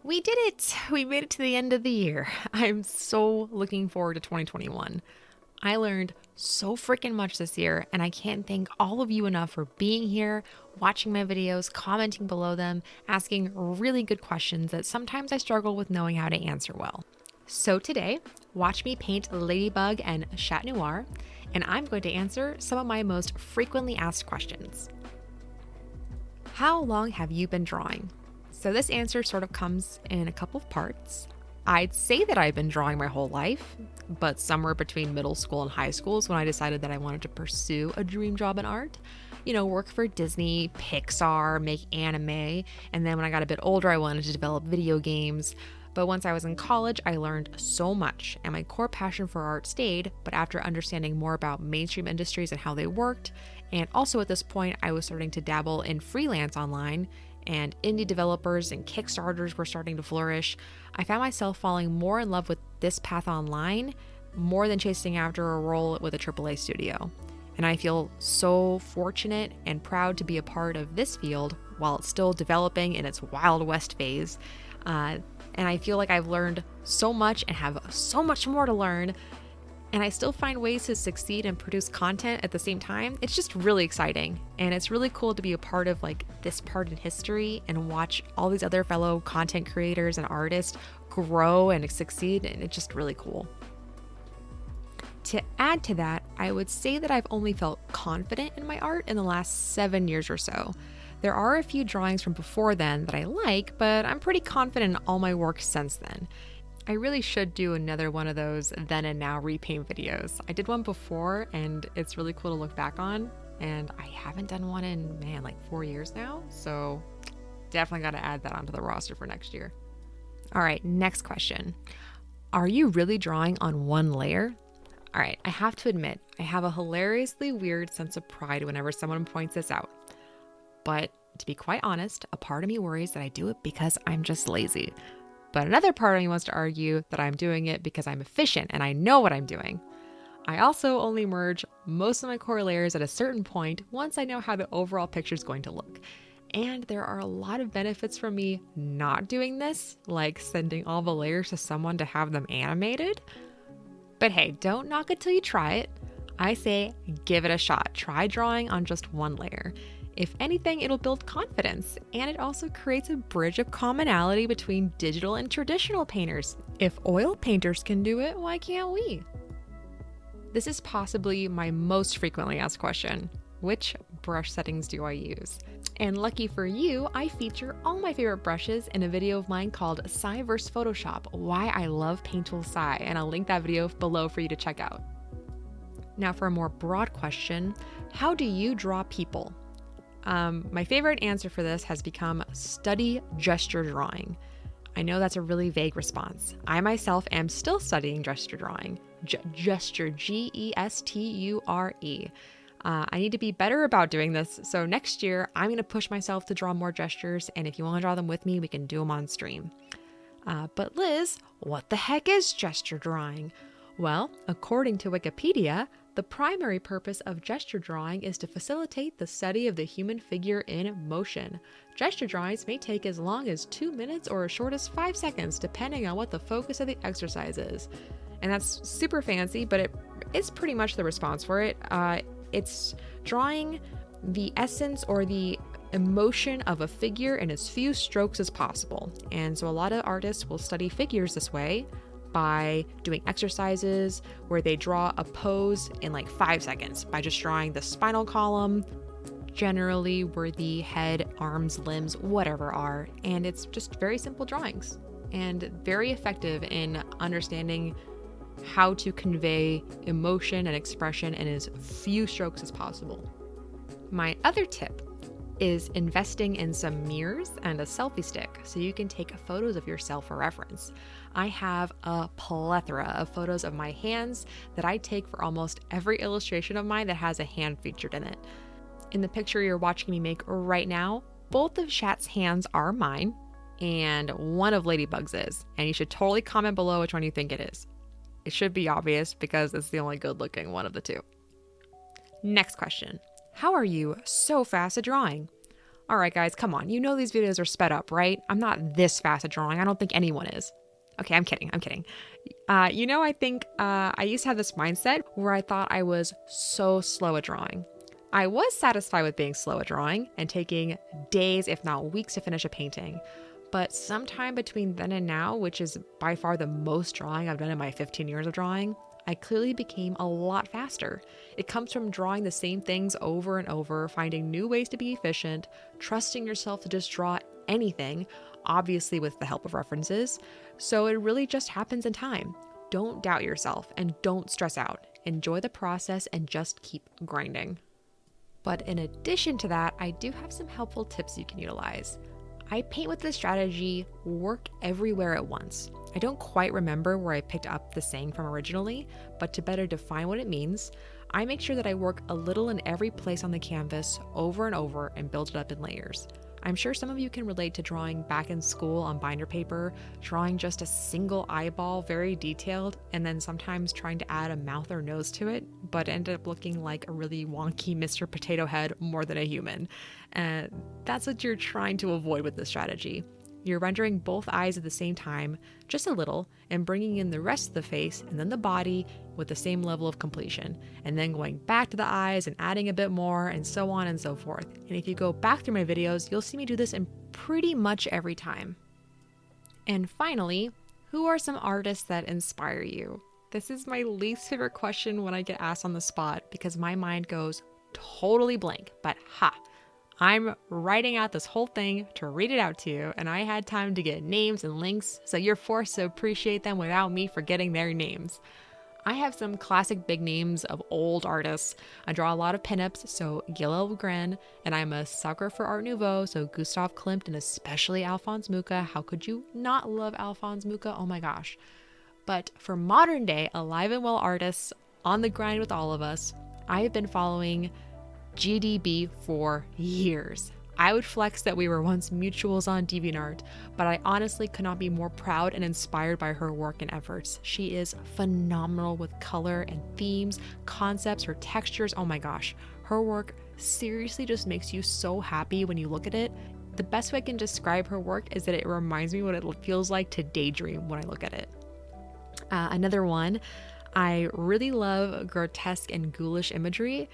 We did it! We made it to the end of the year. I'm so looking forward to 2021. I learned so freaking much this year, and I can't thank all of you enough for being here, watching my videos, commenting below them, asking really good questions that sometimes I struggle with knowing how to answer well. So today, watch me paint Ladybug and Chat Noir, and I'm going to answer some of my most frequently asked questions. How long have you been drawing? So this answer sort of comes in a couple of parts. I'd say that I've been drawing my whole life, but somewhere between middle school and high school is when I decided that I wanted to pursue a dream job in art. You know, work for Disney, Pixar, make anime, and then when I got a bit older, I wanted to develop video games. But once I was in college, I learned so much, and my core passion for art stayed. But after understanding more about mainstream industries and how they worked, and also at this point, I was starting to dabble in freelance online, and indie developers and Kickstarters were starting to flourish, I found myself falling more in love with this path online more than chasing after a role with a AAA studio. And I feel so fortunate and proud to be a part of this field while it's still developing in its Wild West phase. And I feel like I've learned so much and have so much more to learn. And I still find ways to succeed and produce content at the same time. It's just really exciting. And it's really cool to be a part of like this part in history and watch all these other fellow content creators and artists grow and succeed. And it's just really cool. To add to that, I would say that I've only felt confident in my art in the last 7 years or so. There are a few drawings from before then that I like, but I'm pretty confident in all my work since then. I really should do another one of those then and now repaint videos. I did one before and it's really cool to look back on, and I haven't done one in, like 4 years now, so definitely got to add that onto the roster for next year. All right, next question. Are you really drawing on one layer? All right, I have to admit, I have a hilariously weird sense of pride whenever someone points this out. But to be quite honest, a part of me worries that I do it because I'm just lazy. But another part of me wants to argue that I'm doing it because I'm efficient and I know what I'm doing. I also only merge most of my core layers at a certain point once I know how the overall picture is going to look. And there are a lot of benefits from me not doing this, like sending all the layers to someone to have them animated. But hey, don't knock it till you try it. I say give it a shot. Try drawing on just one layer. If anything, it'll build confidence, and it also creates a bridge of commonality between digital and traditional painters. If oil painters can do it, why can't we? This is possibly my most frequently asked question. Which brush settings do I use? And lucky for you, I feature all my favorite brushes in a video of mine called Sci vs. Photoshop, Why I Love Paint Tool Sci, and I'll link that video below for you to check out. Now for a more broad question, how do you draw people? My favorite answer for this has become study gesture drawing. I know that's a really vague response. I myself am still studying gesture drawing. Gesture, Gesture. I need to be better about doing this, so next year I'm going to push myself to draw more gestures, and if you want to draw them with me, we can do them on stream. But Liz, what the heck is gesture drawing? Well, according to Wikipedia, the primary purpose of gesture drawing is to facilitate the study of the human figure in motion. Gesture drawings may take as long as 2 minutes or as short as 5 seconds, depending on what the focus of the exercise is. And that's super fancy, but it is pretty much the response for it. It's drawing the essence or the emotion of a figure in as few strokes as possible. And so a lot of artists will study figures this way by doing exercises where they draw a pose in like 5 seconds by just drawing the spinal column, generally where the head, arms, limbs, whatever are. And it's just very simple drawings and very effective in understanding how to convey emotion and expression in as few strokes as possible. My other tip is investing in some mirrors and a selfie stick so you can take photos of yourself for reference. I have a plethora of photos of my hands that I take for almost every illustration of mine that has a hand featured in it. In the picture you're watching me make right now, both of Chat's hands are mine and one of Ladybug's is, and you should totally comment below which one you think it is. It should be obvious because it's the only good looking one of the two. Next question. How are you so fast at drawing? All right, guys, come on. You know these videos are sped up, right? I'm not this fast at drawing. I don't think anyone is. Okay, I'm kidding. I think I used to have this mindset where I thought I was so slow at drawing. I was satisfied with being slow at drawing and taking days, if not weeks, to finish a painting. But sometime between then and now, which is by far the most drawing I've done in my 15 years of drawing, I clearly became a lot faster. It comes from drawing the same things over and over, finding new ways to be efficient, trusting yourself to just draw anything, obviously with the help of references. So it really just happens in time. Don't doubt yourself and don't stress out. Enjoy the process and just keep grinding. But in addition to that, I do have some helpful tips you can utilize. I paint with this strategy, work everywhere at once. I don't quite remember where I picked up the saying from originally, but to better define what it means, I make sure that I work a little in every place on the canvas over and over and build it up in layers. I'm sure some of you can relate to drawing back in school on binder paper, drawing just a single eyeball, very detailed, and then sometimes trying to add a mouth or nose to it, but ended up looking like a really wonky Mr. Potato Head more than a human. That's what you're trying to avoid with this strategy. You're rendering both eyes at the same time, just a little, and bringing in the rest of the face and then the body with the same level of completion, and then going back to the eyes and adding a bit more, and so on and so forth. And if you go back through my videos, you'll see me do this in pretty much every time. And finally, who are some artists that inspire you? This is my least favorite question when I get asked on the spot because my mind goes totally blank, but I'm writing out this whole thing to read it out to you, and I had time to get names and links, so you're forced to appreciate them without me forgetting their names. I have some classic big names of old artists. I draw a lot of pinups, so Gil Elgren, and I'm a sucker for Art Nouveau, so Gustav Klimt and especially Alphonse Mucha. How could you not love Alphonse Mucha? Oh my gosh. But for modern day, alive and well artists on the grind with all of us, I have been following GDB for years. I would flex that we were once mutuals on DeviantArt, but I honestly could not be more proud and inspired by her work and efforts. She is phenomenal with color and themes, concepts, her textures. Oh my gosh, her work seriously just makes you so happy when you look at it. The best way I can describe her work is that it reminds me what it feels like to daydream when I look at it. Another one, I really love grotesque and ghoulish imagery.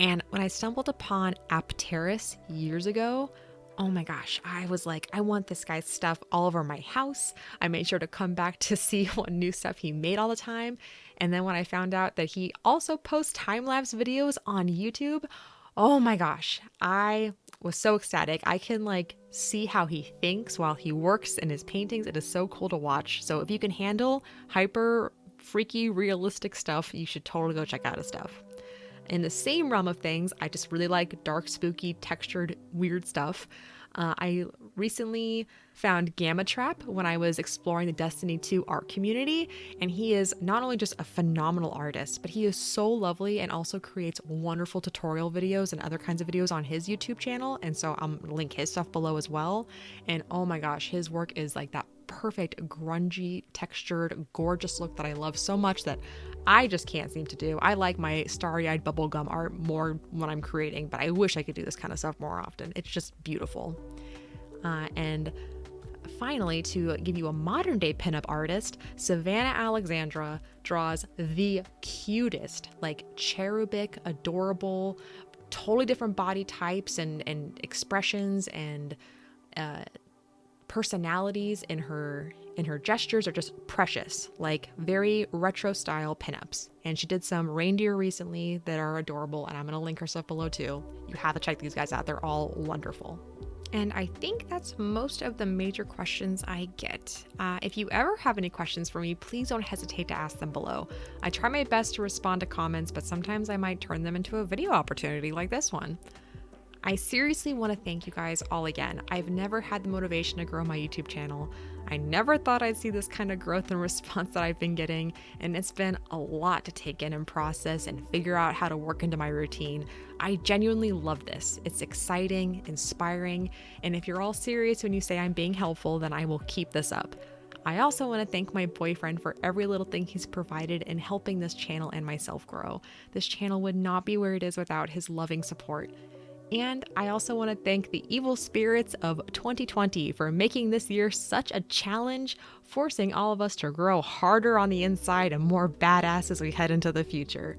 And when I stumbled upon Apparitions years ago, oh my gosh, I was like, I want this guy's stuff all over my house. I made sure to come back to see what new stuff he made all the time. And then when I found out that he also posts time-lapse videos on YouTube, oh my gosh, I was so ecstatic. I can see how he thinks while he works in his paintings. It is so cool to watch. So if you can handle hyper freaky realistic stuff, you should totally go check out his stuff. In the same realm of things, I just really like dark, spooky, textured, weird stuff. I recently found Gamma Trap when I was exploring the Destiny 2 art community, and he is not only just a phenomenal artist, but he is so lovely and also creates wonderful tutorial videos and other kinds of videos on his YouTube channel, and so I'm gonna link his stuff below as well. And oh my gosh, his work is like that perfect grungy, textured, gorgeous look that I love so much that I just can't seem to do. I like my starry-eyed bubblegum art more when I'm creating, but I wish I could do this kind of stuff more often. It's just beautiful. And finally, to give you a modern day pinup artist, Savannah Alexandra draws the cutest, cherubic, adorable, totally different body types and expressions and personalities in her gestures are just precious, very retro style pinups. And she did some reindeer recently that are adorable, and I'm gonna link her stuff below too. You have to check these guys out. They're all wonderful. And I think that's most of the major questions I get. If you ever have any questions for me, please don't hesitate to ask them below. I try my best to respond to comments, but sometimes I might turn them into a video opportunity like this one. I seriously want to thank you guys all again. I've never had the motivation to grow my YouTube channel. I never thought I'd see this kind of growth and response that I've been getting, and it's been a lot to take in and process and figure out how to work into my routine. I genuinely love this. It's exciting, inspiring, and if you're all serious when you say I'm being helpful, then I will keep this up. I also want to thank my boyfriend for every little thing he's provided in helping this channel and myself grow. This channel would not be where it is without his loving support. And I also want to thank the evil spirits of 2020 for making this year such a challenge, forcing all of us to grow harder on the inside and more badass as we head into the future.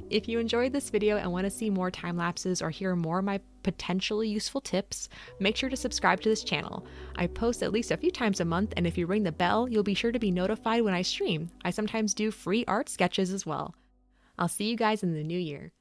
If you enjoyed this video and want to see more time lapses or hear more of my potentially useful tips, make sure to subscribe to this channel. I post at least a few times a month, and if you ring the bell, you'll be sure to be notified when I stream. I sometimes do free art sketches as well. I'll see you guys in the new year.